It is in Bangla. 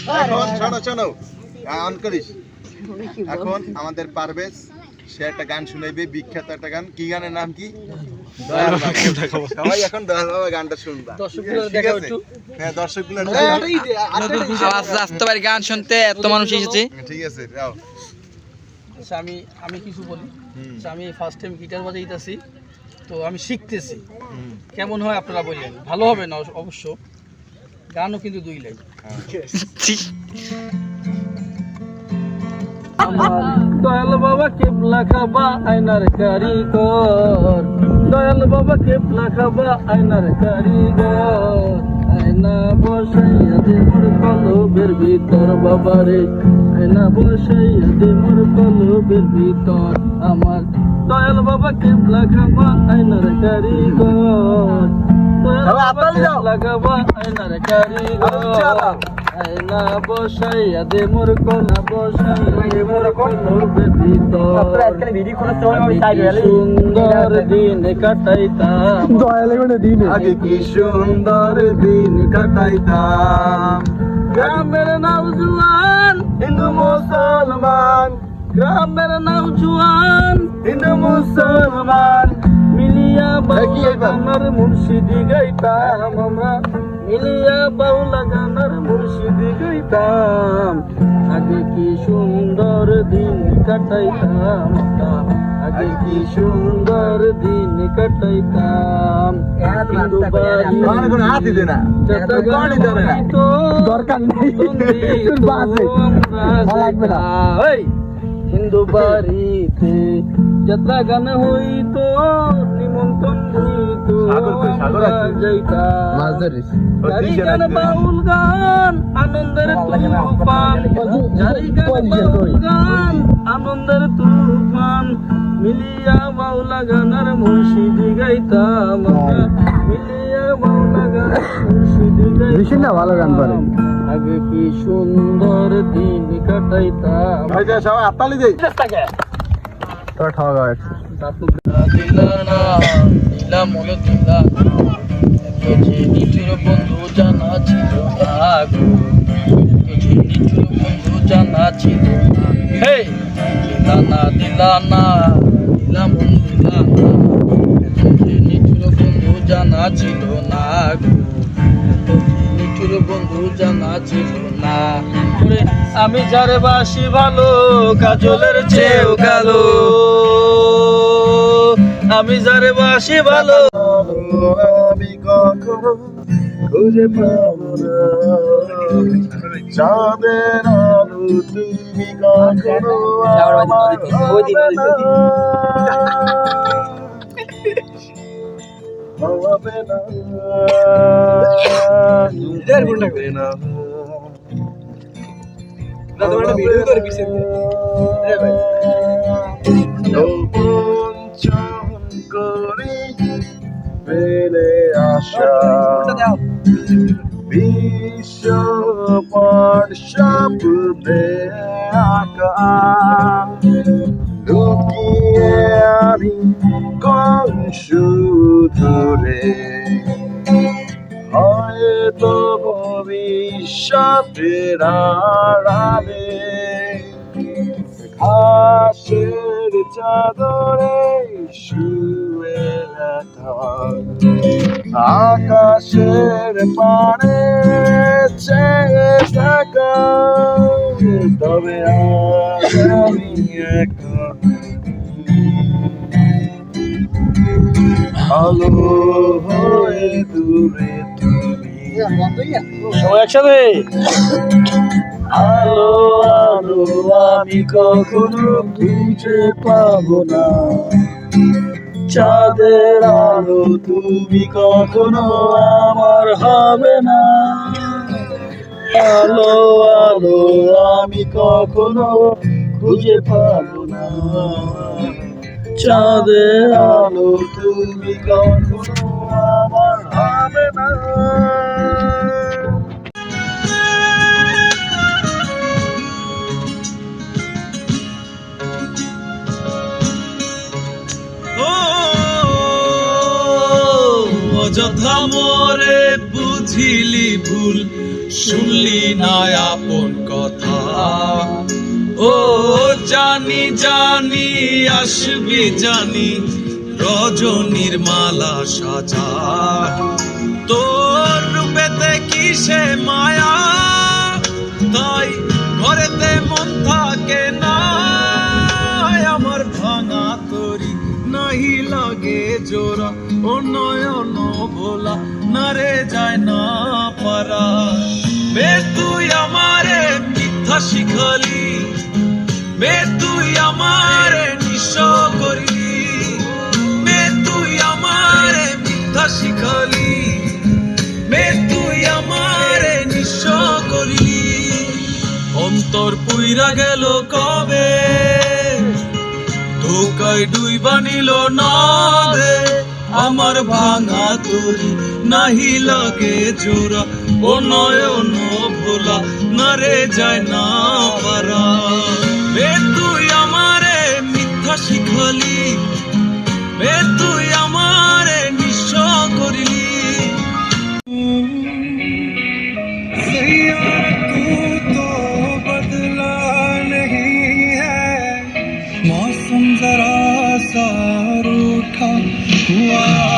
এখন শোনো শোনো অন করিস। এখন আমাদের পারভেজ সে একটা গান শুনাইবে, বিখ্যাত একটা গান। কি গানের নাম কি? সবাই এখন দয়াল বাবা গানটা শুনবা। হ্যাঁ দর্শকগুলো আসতে পারি গান শুনতে, এত মানুষ এসেছে। ঠিক আছে যাও। আমি কিছু বলি। আমি ফার্স্ট টাইম গিটার বাজাইতেছি, তো আমি শিখতেছি কেমন হয় আপনারা বললেন। ভালো হবে না অবশ্য, গানও কিন্তু 2 লাইন। আমার দয়াল বাবা কেবলা খাবা আয়নার কারিগর, দয়াল বাবা কেবলা খাবা আয়নার কারিগর, আয়না বসাইয়া দে মোর কলবের ভিতর বাবারে, আয়না বসাইয়া দে মোর কলবের ভিতর। আমার দয়াল বাবা কেবলা খাবা আয়নার কারিগর, দয়াল বাবা কেবলা খাবা আয়নার কারিগর, আয়না বসাইয়া দে মোর কলা বসাইয়া দে মোর কলবের ভিতর। সুন্দর দিন কাটাইতাম আগে, কি সুন্দর দিন কাটাইতাম। গ্রামের নওজোয়ান হিন্দু মুসলমান, গ্রামের নওজোয়ান হিন্দু মুসলমান, মিলিয়া বাউলা গানার মুর্শিদি গাইতাম আমরা, মিলিয়া বাউলা গানার মুর্শিদি গাইতাম। আগে কি সুন্দর দিন কাটাইতাম, আগে কি সুন্দর দিন কাটাইতাম। হিন্দু বাড়ি দরকার নেই, হিন্দু বাড়িতে যাত্রা গান হইতো, নিমন্ত্রণ হইতো, জারি গান বাউল গান আনন্দের তুফান, জারি গান বাউল গান আনন্দের তুফান, মিলিয়া বাউলা গানার মুর্শিদি গাইতাম, মিলিয়া বাউলা গানার মুর্শিদি গাইতাম। ভালো গান পারে। আগে কি সুন্দর দিন কাটাইতাম। বন্ধু জানা ছিল না গো, বন্ধু জানা ছিল হে, দিলানা দিলানা দিলাম দিলানা, নিঠুর বন্ধু জানা ছিল না গো, নিঠুর বন্ধু জানা ছিল না। আমি যারে বাসি ভালো কাজলের চেয়েও কালো, আমি যারে বাসি ভালো আমি কখনো খুঁজে পাবো না, চাঁদের আলো তুমি কখনো আমার হবে না, হবে না, হবে না। করে ফেলে আসা বিশ্ব স্বপ্নে আঁকা, লুকিয়ে আমি কোন সুদূরে, হয়তো ভবিষ্যতের আড়ালে, ঘাসের চাদরে শুয়ে রাখা, আকাশের পানে চেয়ে থাকা, তবে আমি একা আলো হয়ে দূরে তুমি, সবাই একসাথে। আলো আলো আমি কখনো খুঁজে পাবো না, চাঁদের আলো তুমি কখনো আমার হবে না, আলো আলো আমি কখনো খুঁজে পাবো না, চাঁদের আলো তুমি কখনো আমার হবে না। অযথা মোরে বুঝি বুঝিলি ভুল, শুনলি না আপন কথা। ও জানি জানি আসবি জানি, রজনীর মালা সাজা। তোর রূপেতে কিসে মায়া, তাই ঘরেতে মন থাকে না। আমার ভাঙা তরি নাহি লাগে জোড়া, ও নয়ন ভোলা না রে যায় না পারা। বে তুই আমারে মিথ্যা শিখালি, বে তুই আমারে নিঃস করলি, বে তুই আমারে মিথ্যা শিখালি, বে তুই আমারে নিঃস করলি। অন্তর পুইরা গেল কবে, ধোকায় ডুইবা নিল না দে। আমার ভাঙা তরি নাহি লাগে জোড়া, ও নয়ন ভোলা না রে যায় না পারা। বে তুই আমারে মিথ্যা শিখালি, বে তুই আমারে নিঃস করলি। तू तो बदला नहीं है, मौसम जरा सा रूठा हुआ